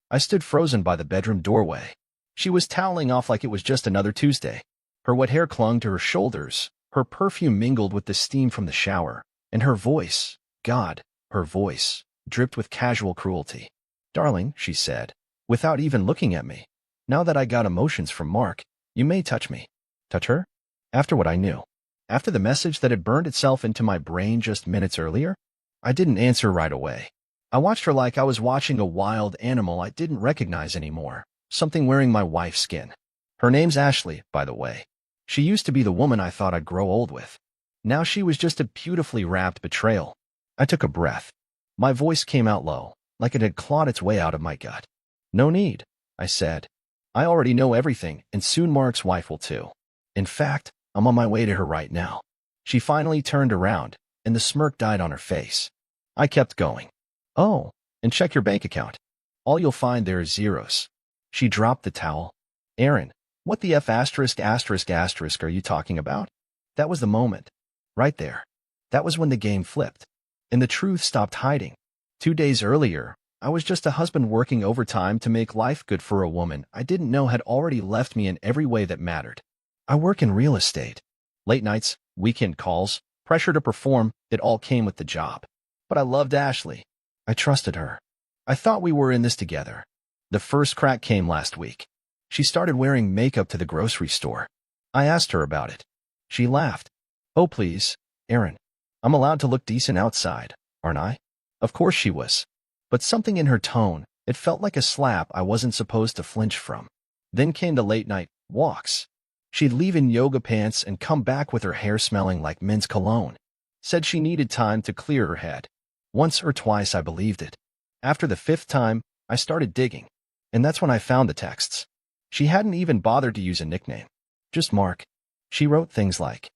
I stood frozen by the bedroom doorway. She was toweling off like it was just another Tuesday. Her wet hair clung to her shoulders, her perfume mingled with the steam from the shower, and her voice, God, her voice, dripped with casual cruelty. "Darling," she said, without even looking at me, "now that I got emotions from Mark, you may touch me." Touch her? After what I knew? After the message that had burned itself into my brain just minutes earlier? I didn't answer right away. I watched her like I was watching a wild animal I didn't recognize anymore, something wearing my wife's skin. Her name's Ashley, by the way. She used to be the woman I thought I'd grow old with. Now she was just a beautifully wrapped betrayal. I took a breath. My voice came out low, like it had clawed its way out of my gut. "No need," I said. "I already know everything, and soon Mark's wife will too. In fact, I'm on my way to her right now." She finally turned around, and the smirk died on her face. I kept going. "Oh, and check your bank account. All you'll find there is zeros." She dropped the towel. "Aaron, what the F asterisk asterisk asterisk are you talking about?" That was the moment. Right there. That was when the game flipped. And the truth stopped hiding. 2 days earlier, I was just a husband working overtime to make life good for a woman I didn't know had already left me in every way that mattered. I work in real estate. Late nights, weekend calls, pressure to perform, it all came with the job. But I loved Ashley. I trusted her. I thought we were in this together. The first crack came last week. She started wearing makeup to the grocery store. I asked her about it. She laughed. "Oh, please, Aaron. I'm allowed to look decent outside, aren't I?" Of course she was. But something in her tone, it felt like a slap I wasn't supposed to flinch from. Then came the late-night walks. She'd leave in yoga pants and come back with her hair smelling like men's cologne. Said she needed time to clear her head. Once or twice I believed it. After the 5th time, I started digging. And that's when I found the texts. She hadn't even bothered to use a nickname. Just Mark. She wrote things like,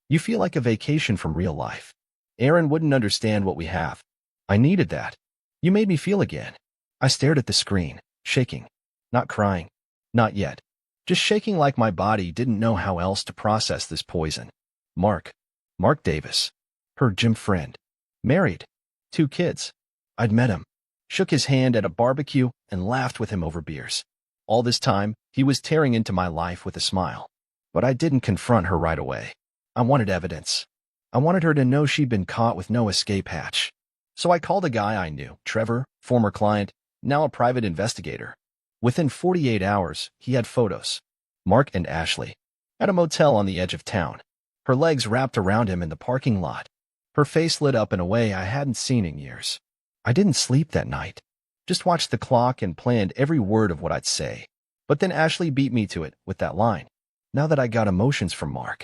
"You feel like a vacation from real life. Aaron wouldn't understand what we have. I needed that. You made me feel again." I stared at the screen, shaking. Not crying. Not yet. Just shaking like my body didn't know how else to process this poison. Mark. Mark Davis. Her gym friend. Married. 2 kids. I'd met him. Shook his hand at a barbecue and laughed with him over beers. All this time, he was tearing into my life with a smile. But I didn't confront her right away. I wanted evidence. I wanted her to know she'd been caught with no escape hatch. So I called a guy I knew, Trevor, former client, now a private investigator. Within 48 hours, he had photos. Mark and Ashley. At a motel on the edge of town. Her legs wrapped around him in the parking lot. Her face lit up in a way I hadn't seen in years. I didn't sleep that night. Just watched the clock and planned every word of what I'd say. But then Ashley beat me to it with that line. Now that I got emotions from Mark.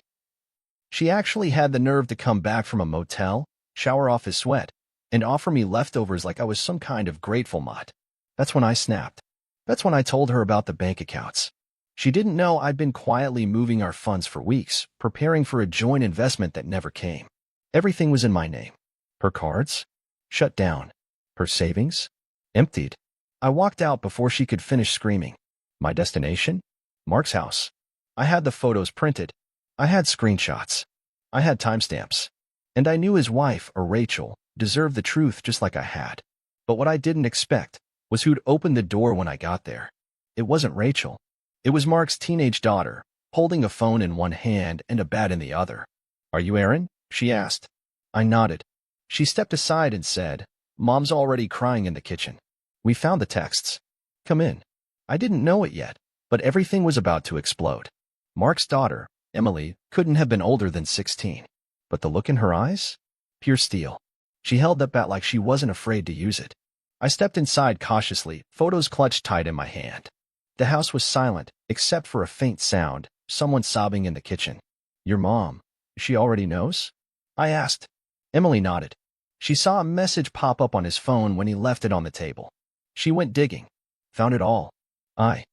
She actually had the nerve to come back from a motel, shower off his sweat, and offer me leftovers like I was some kind of grateful mutt. That's when I snapped. That's when I told her about the bank accounts. She didn't know I'd been quietly moving our funds for weeks, preparing for a joint investment that never came. Everything was in my name. Her cards? Shut down. Her savings? Emptied. I walked out before she could finish screaming. My destination? Mark's house. I had the photos printed. I had screenshots. I had timestamps. And I knew his wife, or Rachel, deserved the truth just like I had. But what I didn't expect was who'd open the door when I got there. It wasn't Rachel. It was Mark's teenage daughter, holding a phone in one hand and a bat in the other. "Are you Aaron?" she asked. I nodded. She stepped aside and said, "Mom's already crying in the kitchen. We found the texts. Come in." I didn't know it yet, but everything was about to explode. Mark's daughter, Emily, couldn't have been older than 16. But the look in her eyes? Pure steel. She held that bat like she wasn't afraid to use it. I stepped inside cautiously, photos clutched tight in my hand. The house was silent, except for a faint sound, someone sobbing in the kitchen. "Your mom, she already knows?" I asked. Emily nodded. She saw a message pop up on his phone when he left it on the table. She went digging. Found it all. I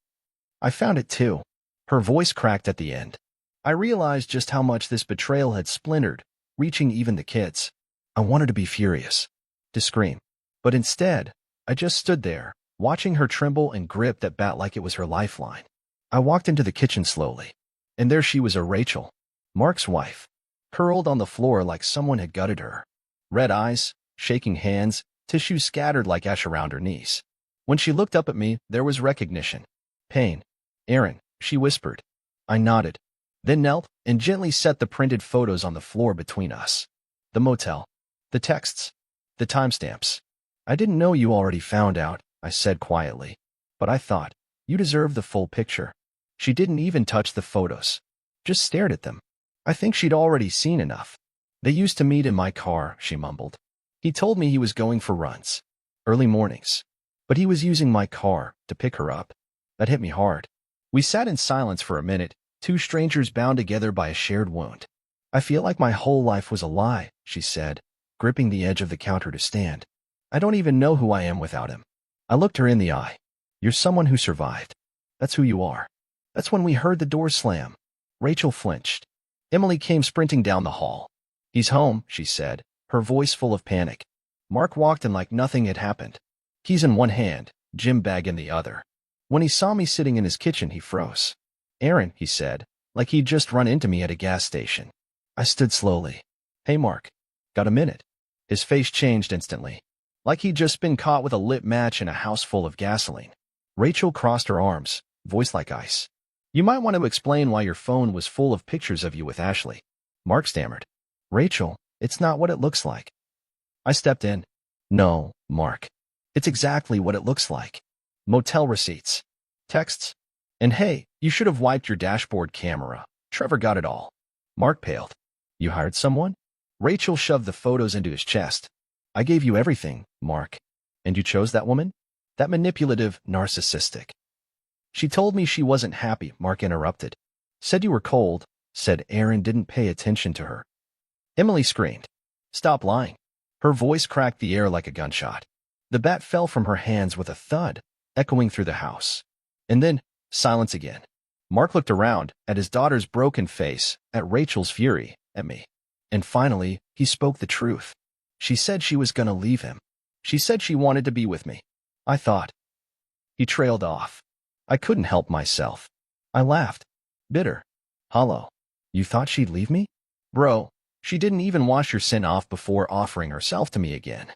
found it too. Her voice cracked at the end. I realized just how much this betrayal had splintered, reaching even the kids. I wanted to be furious, to scream. But instead, I just stood there, watching her tremble and grip that bat like it was her lifeline. I walked into the kitchen slowly. And there she was, Rachel, Mark's wife, curled on the floor like someone had gutted her. Red eyes, shaking hands, tissue scattered like ash around her knees. When she looked up at me, there was recognition. Pain. Aaron, she whispered. I nodded, then knelt and gently set the printed photos on the floor between us. The motel. The texts. The timestamps. I didn't know you already found out, I said quietly. But I thought, you deserve the full picture. She didn't even touch the photos. Just stared at them. I think she'd already seen enough. They used to meet in my car, she mumbled. He told me he was going for runs. Early mornings. But he was using my car to pick her up. That hit me hard. We sat in silence for a minute, two strangers bound together by a shared wound. I feel like my whole life was a lie, she said, gripping the edge of the counter to stand. I don't even know who I am without him. I looked her in the eye. You're someone who survived. That's who you are. That's when we heard the door slam. Rachel flinched. Emily came sprinting down the hall. He's home, she said, her voice full of panic. Mark walked in like nothing had happened. Keys in one hand, gym bag in the other. When he saw me sitting in his kitchen, he froze. Aaron, he said, like he'd just run into me at a gas station. I stood slowly. Hey, Mark. Got a minute? His face changed instantly. Like he'd just been caught with a lit match in a house full of gasoline. Rachel crossed her arms, voice like ice. You might want to explain why your phone was full of pictures of you with Ashley. Mark stammered. Rachel, it's not what it looks like. I stepped in. No, Mark. It's exactly what it looks like. Motel receipts. Texts. And hey, you should have wiped your dashboard camera. Trevor got it all. Mark paled. You hired someone? Rachel shoved the photos into his chest. I gave you everything, Mark. And you chose that woman? That manipulative, narcissistic. She told me she wasn't happy, Mark interrupted. Said you were cold, said Aaron didn't pay attention to her. Emily screamed. Stop lying. Her voice cracked the air like a gunshot. The bat fell from her hands with a thud, echoing through the house. And then, silence again. Mark looked around, at his daughter's broken face, at Rachel's fury, at me. And finally, he spoke the truth. She said she was gonna leave him. She said she wanted to be with me. I thought. He trailed off. I couldn't help myself. I laughed. Bitter. Hollow. You thought she'd leave me? Bro, she didn't even wash your sin off before offering herself to me again.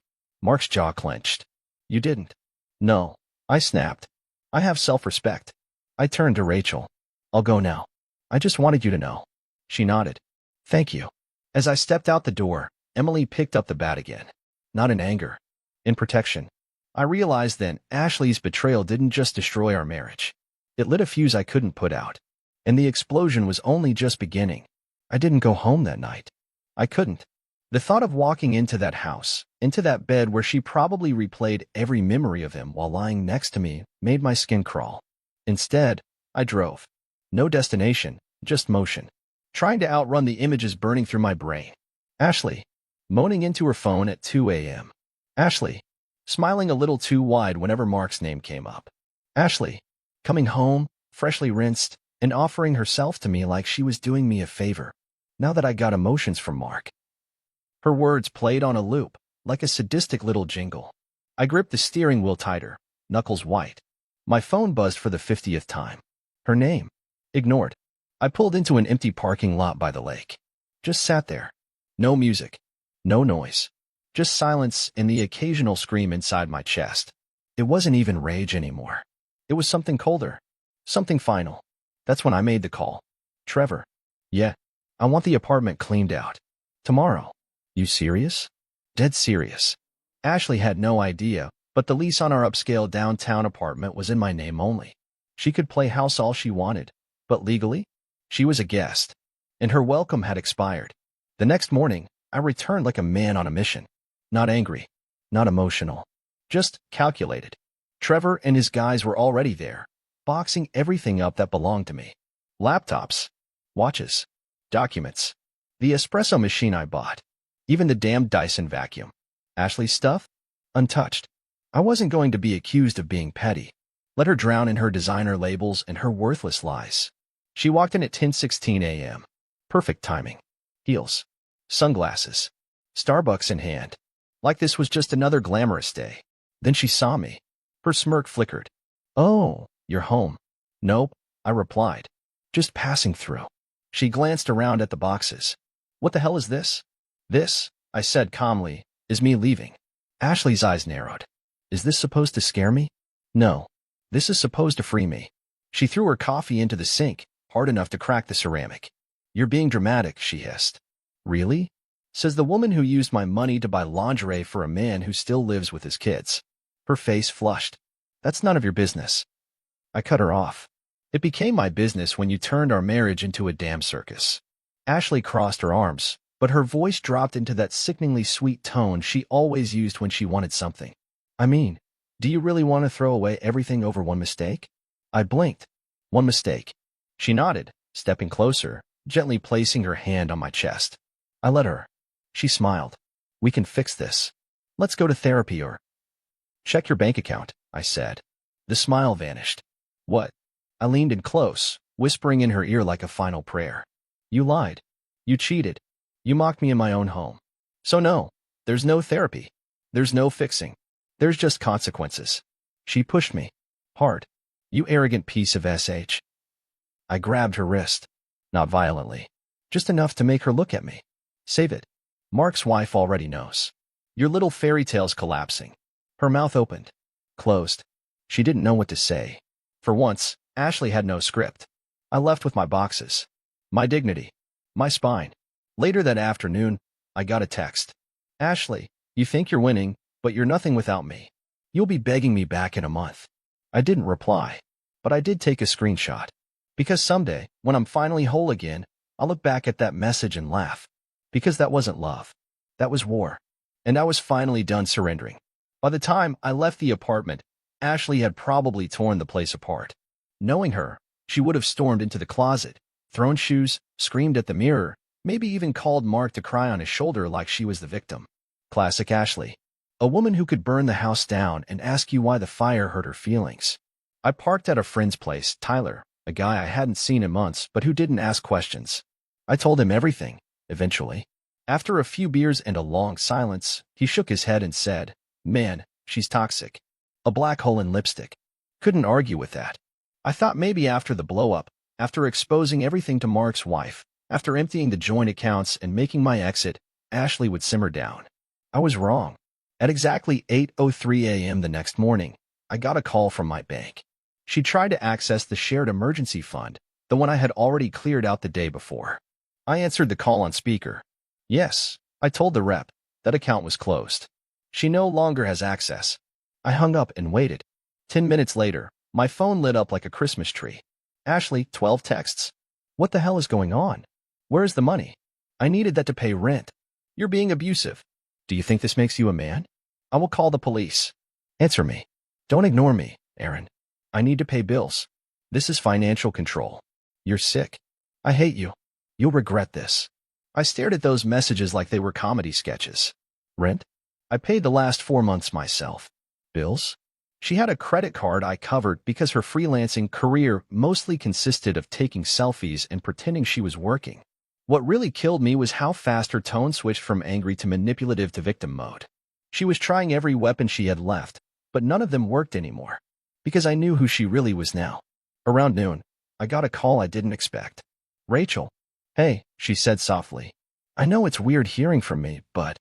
Mark's jaw clenched. You didn't. No, I snapped. I have self-respect. I turned to Rachel. I'll go now. I just wanted you to know. She nodded. Thank you. As I stepped out the door, Emily picked up the bat again. Not in anger. In protection. I realized then Ashley's betrayal didn't just destroy our marriage. It lit a fuse I couldn't put out. And the explosion was only just beginning. I didn't go home that night. I couldn't. The thought of walking into that house, into that bed where she probably replayed every memory of him while lying next to me, made my skin crawl. Instead, I drove. No destination, just motion. Trying to outrun the images burning through my brain. Ashley, moaning into her phone at 2 a.m. Ashley, smiling a little too wide whenever Mark's name came up. Ashley, coming home, freshly rinsed, and offering herself to me like she was doing me a favor, now that I got emotions from Mark. Her words played on a loop, like a sadistic little jingle. I gripped the steering wheel tighter, knuckles white. My phone buzzed for the 50th time. Her name. Ignored. I pulled into an empty parking lot by the lake. Just sat there. No music. No noise. Just silence and the occasional scream inside my chest. It wasn't even rage anymore. It was something colder. Something final. That's when I made the call. Trevor. Yeah. I want the apartment cleaned out. Tomorrow. You serious? Dead serious. Ashley had no idea, but the lease on our upscale downtown apartment was in my name only. She could play house all she wanted, but legally, she was a guest, and her welcome had expired. The next morning, I returned like a man on a mission. Not angry, not emotional, just calculated. Trevor and his guys were already there, boxing everything up that belonged to me. Laptops, watches, documents, the espresso machine I bought, even the damn Dyson vacuum. Ashley's stuff? Untouched. I wasn't going to be accused of being petty. Let her drown in her designer labels and her worthless lies. She walked in at 10:16 a.m. Perfect timing. Heels. Sunglasses. Starbucks in hand. Like this was just another glamorous day. Then she saw me. Her smirk flickered. Oh, you're home. Nope, I replied. Just passing through. She glanced around at the boxes. What the hell is this? This, I said calmly, is me leaving. Ashley's eyes narrowed. Is this supposed to scare me? No. This is supposed to free me. She threw her coffee into the sink, hard enough to crack the ceramic. You're being dramatic, she hissed. Really? Says the woman who used my money to buy lingerie for a man who still lives with his kids. Her face flushed. That's none of your business. I cut her off. It became my business when you turned our marriage into a damn circus. Ashley crossed her arms, but her voice dropped into that sickeningly sweet tone she always used when she wanted something. I mean, do you really want to throw away everything over one mistake? I blinked. One mistake. She nodded, stepping closer, gently placing her hand on my chest. I let her. She smiled. We can fix this. Let's go to therapy or... Check your bank account, I said. The smile vanished. What? I leaned in close, whispering in her ear like a final prayer. You lied. You cheated. You mocked me in my own home. So no, there's no therapy. There's no fixing. There's just consequences. She pushed me. Hard. You arrogant piece of SH. I grabbed her wrist. Not violently. Just enough to make her look at me. Save it. Mark's wife already knows. Your little fairy tale's collapsing. Her mouth opened. Closed. She didn't know what to say. For once, Ashley had no script. I left with my boxes. My dignity. My spine. Later that afternoon, I got a text. Ashley, you think you're winning, but you're nothing without me. You'll be begging me back in a month. I didn't reply, but I did take a screenshot. Because someday, when I'm finally whole again, I'll look back at that message and laugh. Because that wasn't love. That was war. And I was finally done surrendering. By the time I left the apartment, Ashley had probably torn the place apart. Knowing her, she would have stormed into the closet, thrown shoes, screamed at the mirror, maybe even called Mark to cry on his shoulder like she was the victim. Classic Ashley. A woman who could burn the house down and ask you why the fire hurt her feelings. I parked at a friend's place, Tyler, a guy I hadn't seen in months but who didn't ask questions. I told him everything, eventually. After a few beers and a long silence, he shook his head and said, Man, she's toxic. A black hole in lipstick. Couldn't argue with that. I thought maybe after the blow-up, after exposing everything to Mark's wife, after emptying the joint accounts and making my exit, Ashley would simmer down. I was wrong. At exactly 8:03 a.m. the next morning, I got a call from my bank. She tried to access the shared emergency fund, the one I had already cleared out the day before. I answered the call on speaker. Yes, I told the rep. That account was closed. She no longer has access. I hung up and waited. 10 minutes later, my phone lit up like a Christmas tree. Ashley, 12 texts. What the hell is going on? Where is the money? I needed that to pay rent. You're being abusive. Do you think this makes you a man? I will call the police. Answer me. Don't ignore me, Aaron. I need to pay bills. This is financial control. You're sick. I hate you. You'll regret this. I stared at those messages like they were comedy sketches. Rent? I paid the last 4 months myself. Bills? She had a credit card I covered because her freelancing career mostly consisted of taking selfies and pretending she was working. What really killed me was how fast her tone switched from angry to manipulative to victim mode. She was trying every weapon she had left, but none of them worked anymore. Because I knew who she really was now. Around noon, I got a call I didn't expect. Rachel. Hey, she said softly. I know it's weird hearing from me, but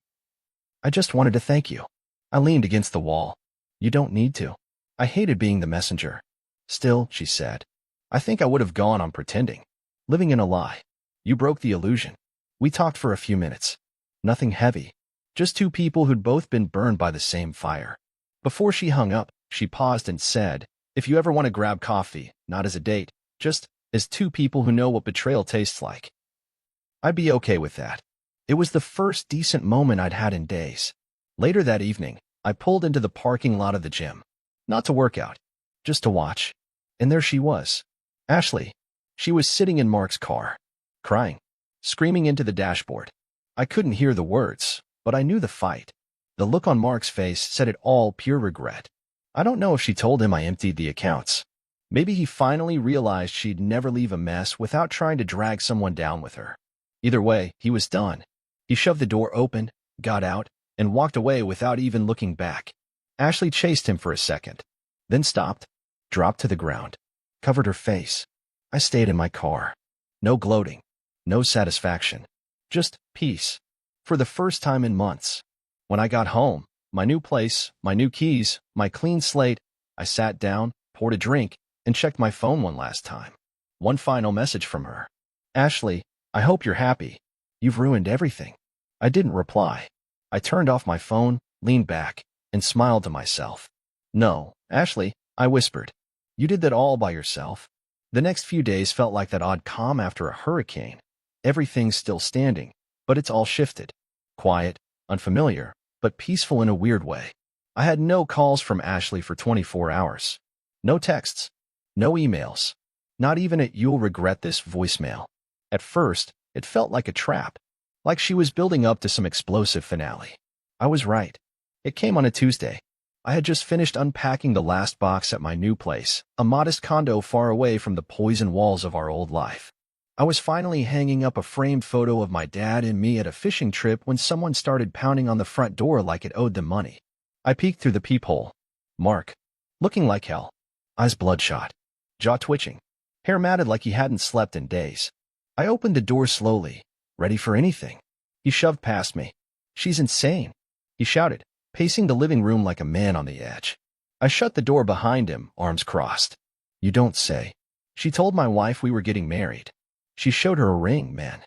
I just wanted to thank you. I leaned against the wall. You don't need to. I hated being the messenger. Still, she said, I think I would have gone on pretending. Living in a lie. You broke the illusion. We talked for a few minutes. Nothing heavy. Just two people who'd both been burned by the same fire. Before she hung up, she paused and said, If you ever want to grab coffee, not as a date, just as two people who know what betrayal tastes like. I'd be okay with that. It was the first decent moment I'd had in days. Later that evening, I pulled into the parking lot of the gym. Not to work out, just to watch. And there she was. Ashley. She was sitting in Mark's car. Crying. Screaming into the dashboard. I couldn't hear the words, but I knew the fight. The look on Mark's face said it all, pure regret. I don't know if she told him I emptied the accounts. Maybe he finally realized she'd never leave a mess without trying to drag someone down with her. Either way, he was done. He shoved the door open, got out, and walked away without even looking back. Ashley chased him for a second, then stopped, dropped to the ground, covered her face. I stayed in my car. No gloating, no satisfaction, just peace. For the first time in months. When I got home, my new place, my new keys, my clean slate, I sat down, poured a drink, and checked my phone one last time. One final message from her. Ashley, I hope you're happy. You've ruined everything. I didn't reply. I turned off my phone, leaned back, and smiled to myself. No, Ashley, I whispered. You did that all by yourself. The next few days felt like that odd calm after a hurricane. Everything's still standing, but it's all shifted. Quiet, unfamiliar, but peaceful in a weird way. I had no calls from Ashley for 24 hours. No texts. No emails. Not even a "you'll regret this" voicemail. At first, it felt like a trap. Like she was building up to some explosive finale. I was right. It came on a Tuesday. I had just finished unpacking the last box at my new place, a modest condo far away from the poison walls of our old life. I was finally hanging up a framed photo of my dad and me at a fishing trip when someone started pounding on the front door like it owed them money. I peeked through the peephole. Mark. Looking like hell. Eyes bloodshot. Jaw twitching. Hair matted like he hadn't slept in days. I opened the door slowly, ready for anything. He shoved past me. She's insane, he shouted, pacing the living room like a man on the edge. I shut the door behind him, arms crossed. You don't say. She told my wife we were getting married. She showed her a ring, man.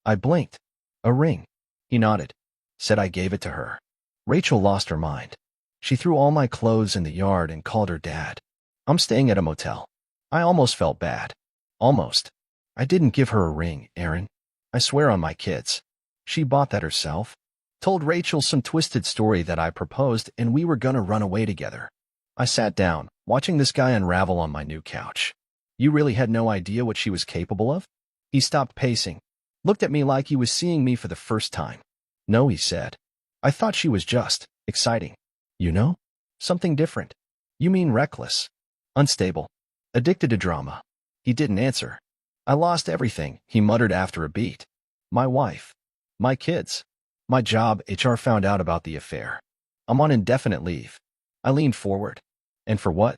I blinked. A ring. He nodded. Said I gave it to her. Rachel lost her mind. She threw all my clothes in the yard and called her dad. I'm staying at a motel. I almost felt bad. Almost. I didn't give her a ring, Aaron. I swear on my kids. She bought that herself. Told Rachel some twisted story that I proposed and we were gonna run away together. I sat down, watching this guy unravel on my new couch. You really had no idea what she was capable of? He stopped pacing, looked at me like he was seeing me for the first time. No, he said. I thought she was just exciting. You know? Something different. You mean reckless. Unstable. Addicted to drama. He didn't answer. I lost everything, he muttered after a beat. My wife. My kids. My job. HR found out about the affair. I'm on indefinite leave. I leaned forward. And for what?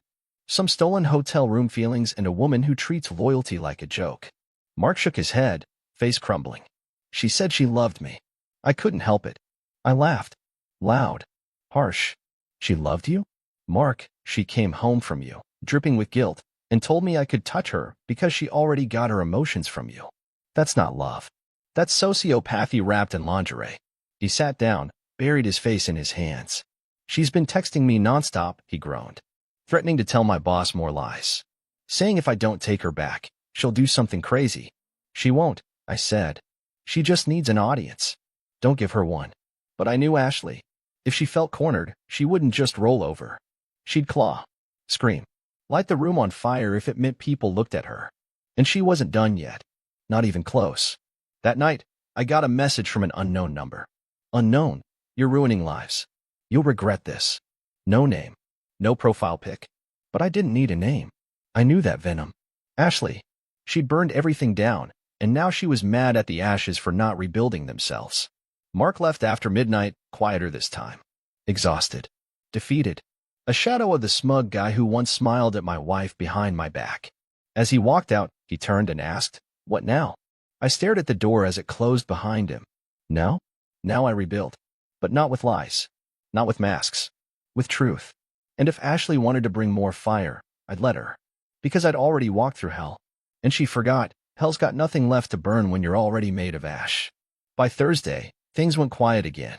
Some stolen hotel room feelings and a woman who treats loyalty like a joke. Mark shook his head, face crumbling. She said she loved me. I couldn't help it. I laughed. Loud. Harsh. She loved you? Mark, she came home from you, dripping with guilt, and told me I could touch her because she already got her emotions from you. That's not love. That's sociopathy wrapped in lingerie. He sat down, buried his face in his hands. She's been texting me nonstop, he groaned, threatening to tell my boss more lies. Saying if I don't take her back, she'll do something crazy. She won't, I said. She just needs an audience. Don't give her one. But I knew Ashley. If she felt cornered, she wouldn't just roll over. She'd claw. Scream. Light the room on fire if it meant people looked at her. And she wasn't done yet. Not even close. That night, I got a message from an unknown number. Unknown, you're ruining lives. You'll regret this. No name. No profile pic. But I didn't need a name. I knew that venom. Ashley. She'd burned everything down, and now she was mad at the ashes for not rebuilding themselves. Mark left after midnight, quieter this time. Exhausted. Defeated. A shadow of the smug guy who once smiled at my wife behind my back. As he walked out, he turned and asked, "What now?" I stared at the door as it closed behind him. Now? Now I rebuild. But not with lies. Not with masks. With truth. And if Ashley wanted to bring more fire, I'd let her. Because I'd already walked through hell. And she forgot, hell's got nothing left to burn when you're already made of ash. By Thursday, things went quiet again.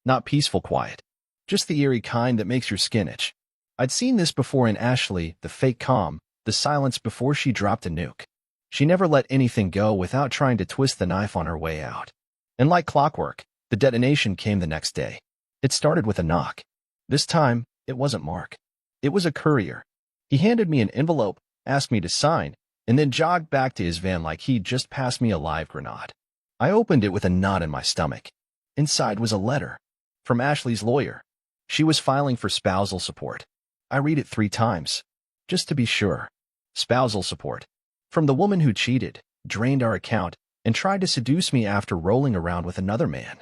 Not peaceful quiet. Just the eerie kind that makes your skin itch. I'd seen this before in Ashley, the fake calm, the silence before she dropped a nuke. She never let anything go without trying to twist the knife on her way out. And like clockwork, the detonation came the next day. It started with a knock. This time, it wasn't Mark. It was a courier. He handed me an envelope, asked me to sign, and then jogged back to his van like he'd just passed me a live grenade. I opened it with a knot in my stomach. Inside was a letter. From Ashley's lawyer. She was filing for spousal support. I read it 3 times. Just to be sure. Spousal support. From the woman who cheated, drained our account, and tried to seduce me after rolling around with another man.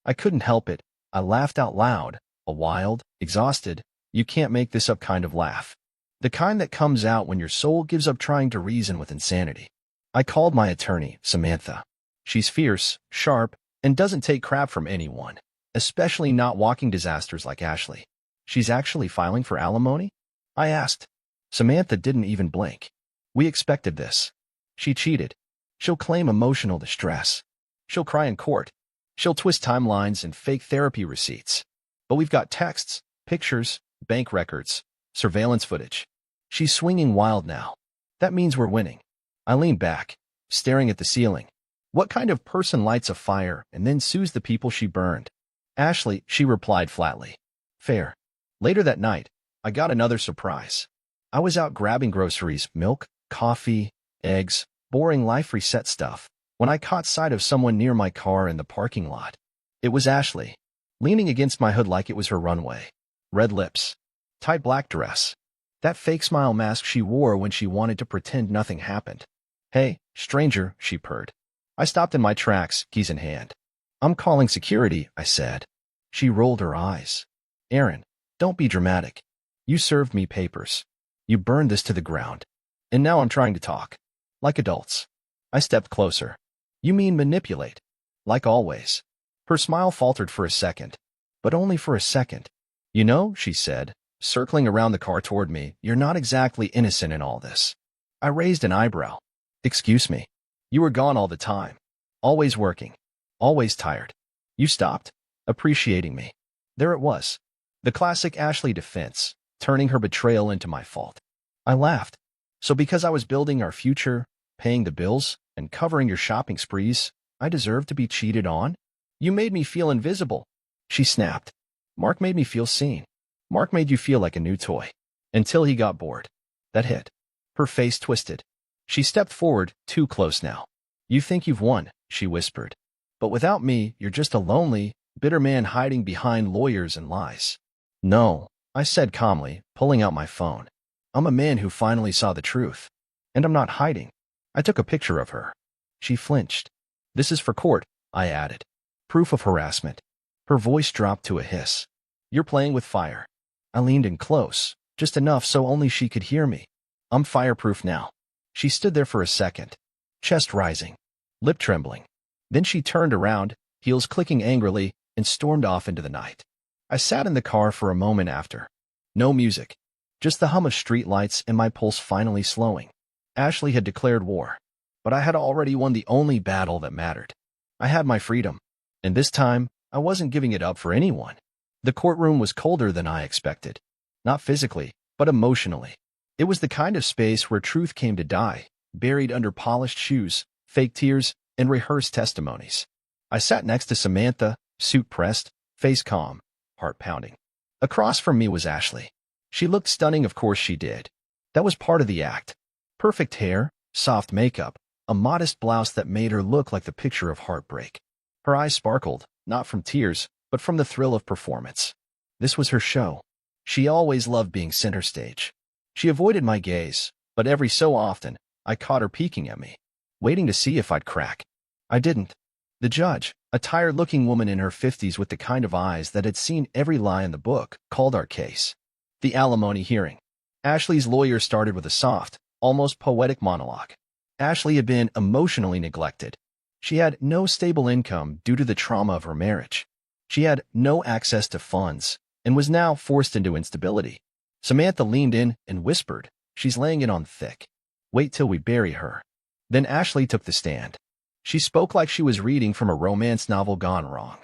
I couldn't help it. I laughed out loud, a wild, exhausted, you can't make this up kind of laugh. The kind that comes out when your soul gives up trying to reason with insanity. I called my attorney, Samantha. She's fierce, sharp, and doesn't take crap from anyone, especially not walking disasters like Ashley. She's actually filing for alimony? I asked. Samantha didn't even blink. We expected this. She cheated. She'll claim emotional distress. She'll cry in court. She'll twist timelines and fake therapy receipts. But we've got texts, pictures, bank records, surveillance footage. She's swinging wild now. That means we're winning. I leaned back, staring at the ceiling. What kind of person lights a fire and then sues the people she burned? Ashley, she replied flatly. Fair. Later that night, I got another surprise. I was out grabbing groceries, milk, coffee, eggs, boring life reset stuff, when I caught sight of someone near my car in the parking lot. It was Ashley, leaning against my hood like it was her runway. Red lips. Tight black dress. That fake smile mask she wore when she wanted to pretend nothing happened. Hey, stranger, she purred. I stopped in my tracks, keys in hand. I'm calling security, I said. She rolled her eyes. Aaron, don't be dramatic. You served me papers. You burned this to the ground. And now I'm trying to talk. Like adults. I stepped closer. You mean manipulate? Like always. Her smile faltered for a second. But only for a second. You know, she said, circling around the car toward me, you're not exactly innocent in all this. I raised an eyebrow. Excuse me. You were gone all the time. Always working. Always tired. You stopped appreciating me. There it was. The classic Ashley defense, turning her betrayal into my fault. I laughed. So because I was building our future, paying the bills, and covering your shopping sprees, I deserved to be cheated on? You made me feel invisible. She snapped. Mark made me feel seen. Mark made you feel like a new toy. Until he got bored. That hit. Her face twisted. She stepped forward, too close now. You think you've won, she whispered. But without me, you're just a lonely, bitter man hiding behind lawyers and lies. No, I said calmly, pulling out my phone. I'm a man who finally saw the truth. And I'm not hiding. I took a picture of her. She flinched. This is for court, I added. Proof of harassment. Her voice dropped to a hiss. You're playing with fire. I leaned in close, just enough so only she could hear me. I'm fireproof now. She stood there for a second, chest rising, lip trembling. Then she turned around, heels clicking angrily, and stormed off into the night. I sat in the car for a moment after. No music. Just the hum of streetlights and my pulse finally slowing. Ashley had declared war, but I had already won the only battle that mattered. I had my freedom, and this time, I wasn't giving it up for anyone. The courtroom was colder than I expected. Not physically, but emotionally. It was the kind of space where truth came to die, buried under polished shoes, fake tears, and rehearsed testimonies. I sat next to Samantha, suit pressed, face calm, heart pounding. Across from me was Ashley. She looked stunning, of course she did. That was part of the act. Perfect hair, soft makeup, a modest blouse that made her look like the picture of heartbreak. Her eyes sparkled, not from tears, but from the thrill of performance. This was her show. She always loved being center stage. She avoided my gaze, but every so often, I caught her peeking at me, waiting to see if I'd crack. I didn't. The judge, a tired-looking woman in her 50s with the kind of eyes that had seen every lie in the book, called our case. The alimony hearing. Ashley's lawyer started with a soft, almost poetic monologue. Ashley had been emotionally neglected. She had no stable income due to the trauma of her marriage. She had no access to funds and was now forced into instability. Samantha leaned in and whispered, she's laying it on thick. Wait till we bury her. Then Ashley took the stand. She spoke like she was reading from a romance novel gone wrong.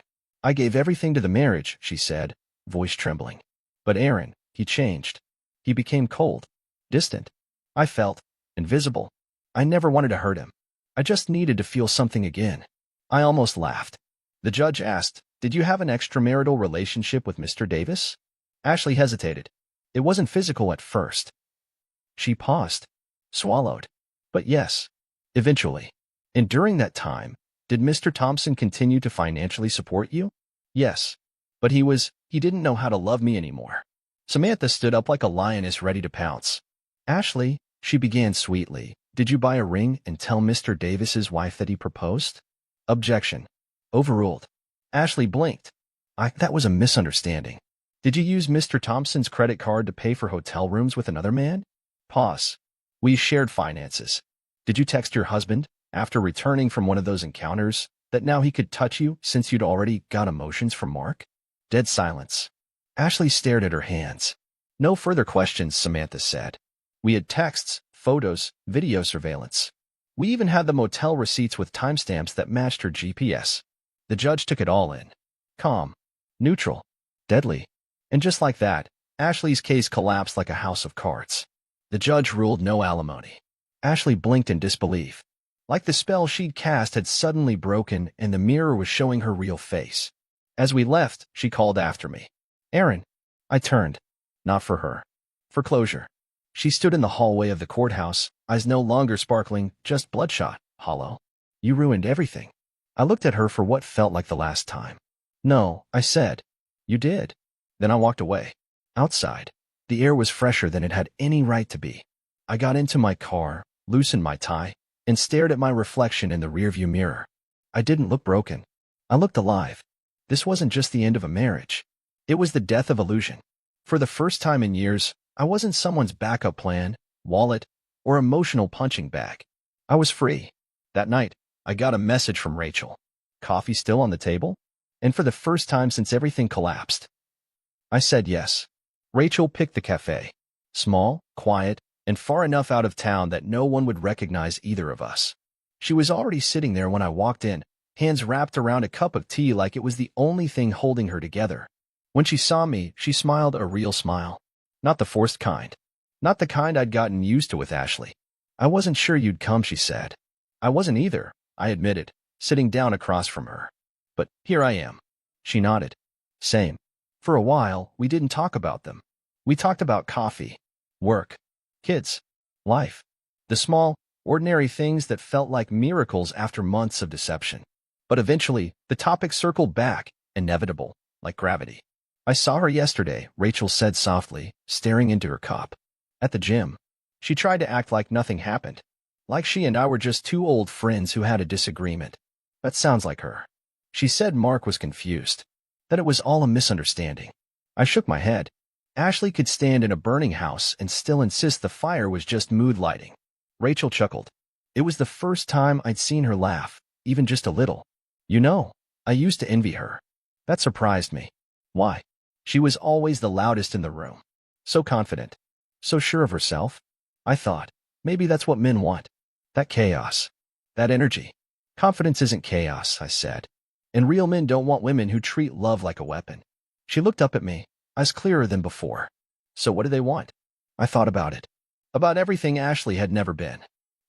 I gave everything to the marriage, she said, voice trembling. But Aaron, he changed. He became cold, distant. I felt invisible. I never wanted to hurt him. I just needed to feel something again. I almost laughed. The judge asked, did you have an extramarital relationship with Mr. Davis? Ashley hesitated. It wasn't physical at first. She paused, swallowed. But yes, eventually. And during that time, did Mr. Thompson continue to financially support you? Yes. But he didn't know how to love me anymore. Samantha stood up like a lioness ready to pounce. Ashley, she began sweetly, did you buy a ring and tell Mr. Davis's wife that he proposed? Objection. Overruled. Ashley blinked. That was a misunderstanding. Did you use Mr. Thompson's credit card to pay for hotel rooms with another man? Pause. We shared finances. Did you text your husband, after returning from one of those encounters, that now he could touch you since you'd already got emotions from Mark? Dead silence. Ashley stared at her hands. No further questions, Samantha said. We had texts, photos, video surveillance. We even had the motel receipts with timestamps that matched her GPS. The judge took it all in. Calm, neutral, deadly. And just like that, Ashley's case collapsed like a house of cards. The judge ruled no alimony. Ashley blinked in disbelief. Like the spell she'd cast had suddenly broken and the mirror was showing her real face. As we left, she called after me. Aaron. I turned. Not for her. For closure. She stood in the hallway of the courthouse, eyes no longer sparkling, just bloodshot, hollow. You ruined everything. I looked at her for what felt like the last time. No, I said. You did. Then I walked away. Outside, the air was fresher than it had any right to be. I got into my car, loosened my tie, and stared at my reflection in the rearview mirror. I didn't look broken. I looked alive. This wasn't just the end of a marriage. It was the death of illusion. For the first time in years, I wasn't someone's backup plan, wallet, or emotional punching bag. I was free. That night, I got a message from Rachel. Coffee still on the table? And for the first time since everything collapsed. I said yes. Rachel picked the cafe. Small, quiet, and far enough out of town that no one would recognize either of us. She was already sitting there when I walked in, hands wrapped around a cup of tea like it was the only thing holding her together. When she saw me, she smiled a real smile. Not the forced kind. Not the kind I'd gotten used to with Ashley. I wasn't sure you'd come, she said. I wasn't either, I admitted, sitting down across from her. But here I am. She nodded. Same. For a while, we didn't talk about them. We talked about coffee, work, kids, life. The small, ordinary things that felt like miracles after months of deception. But eventually, the topic circled back, inevitable, like gravity. I saw her yesterday, Rachel said softly, staring into her cup. At the gym. She tried to act like nothing happened. Like she and I were just two old friends who had a disagreement. That sounds like her. She said Mark was confused. That it was all a misunderstanding. I shook my head. Ashley could stand in a burning house and still insist the fire was just mood lighting. Rachel chuckled. It was the first time I'd seen her laugh, even just a little. You know, I used to envy her. That surprised me. Why? She was always the loudest in the room. So confident. So sure of herself. I thought, maybe that's what men want. That chaos. That energy. Confidence isn't chaos, I said. And real men don't want women who treat love like a weapon. She looked up at me, eyes clearer than before. So what do they want? I thought about it. About everything Ashley had never been.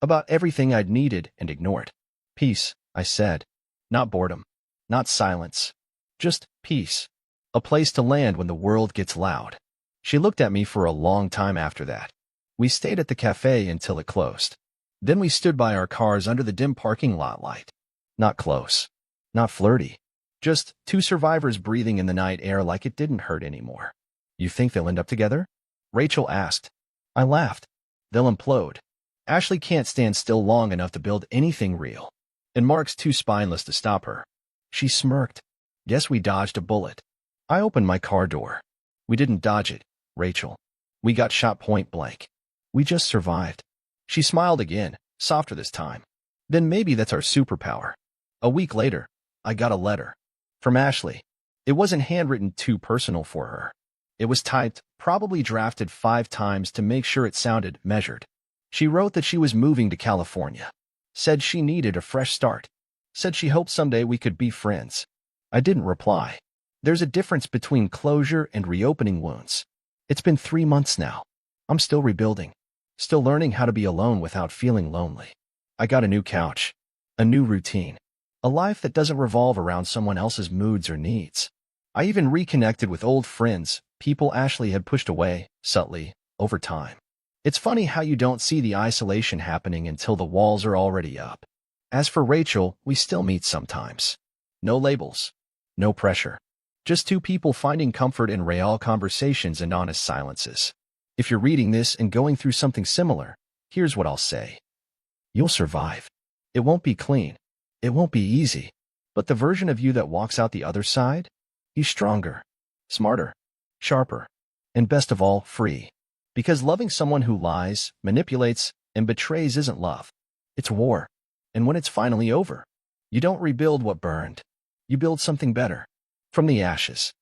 About everything I'd needed and ignored. Peace, I said. Not boredom. Not silence. Just peace. A place to land when the world gets loud. She looked at me for a long time after that. We stayed at the cafe until it closed. Then we stood by our cars under the dim parking lot light. Not close. Not flirty. Just two survivors breathing in the night air like it didn't hurt anymore. You think they'll end up together? Rachel asked. I laughed. They'll implode. Ashley can't stand still long enough to build anything real. And Mark's too spineless to stop her. She smirked. Guess we dodged a bullet. I opened my car door. We didn't dodge it, Rachel. We got shot point blank. We just survived. She smiled again, softer this time. Then maybe that's our superpower. A week later, I got a letter. From Ashley. It wasn't handwritten too personal for her. It was typed, probably drafted 5 times to make sure it sounded measured. She wrote that she was moving to California. Said she needed a fresh start. Said she hoped someday we could be friends. I didn't reply. There's a difference between closure and reopening wounds. It's been 3 months now. I'm still rebuilding. Still learning how to be alone without feeling lonely. I got a new couch. A new routine. A life that doesn't revolve around someone else's moods or needs. I even reconnected with old friends, people Ashley had pushed away, subtly, over time. It's funny how you don't see the isolation happening until the walls are already up. As for Rachel, we still meet sometimes. No labels. No pressure. Just two people finding comfort in real conversations and honest silences. If you're reading this and going through something similar, here's what I'll say. You'll survive. It won't be clean. It won't be easy. But the version of you that walks out the other side, he's stronger, smarter, sharper, and best of all, free. Because loving someone who lies, manipulates, and betrays isn't love. It's war. And when it's finally over, you don't rebuild what burned. You build something better. From the ashes.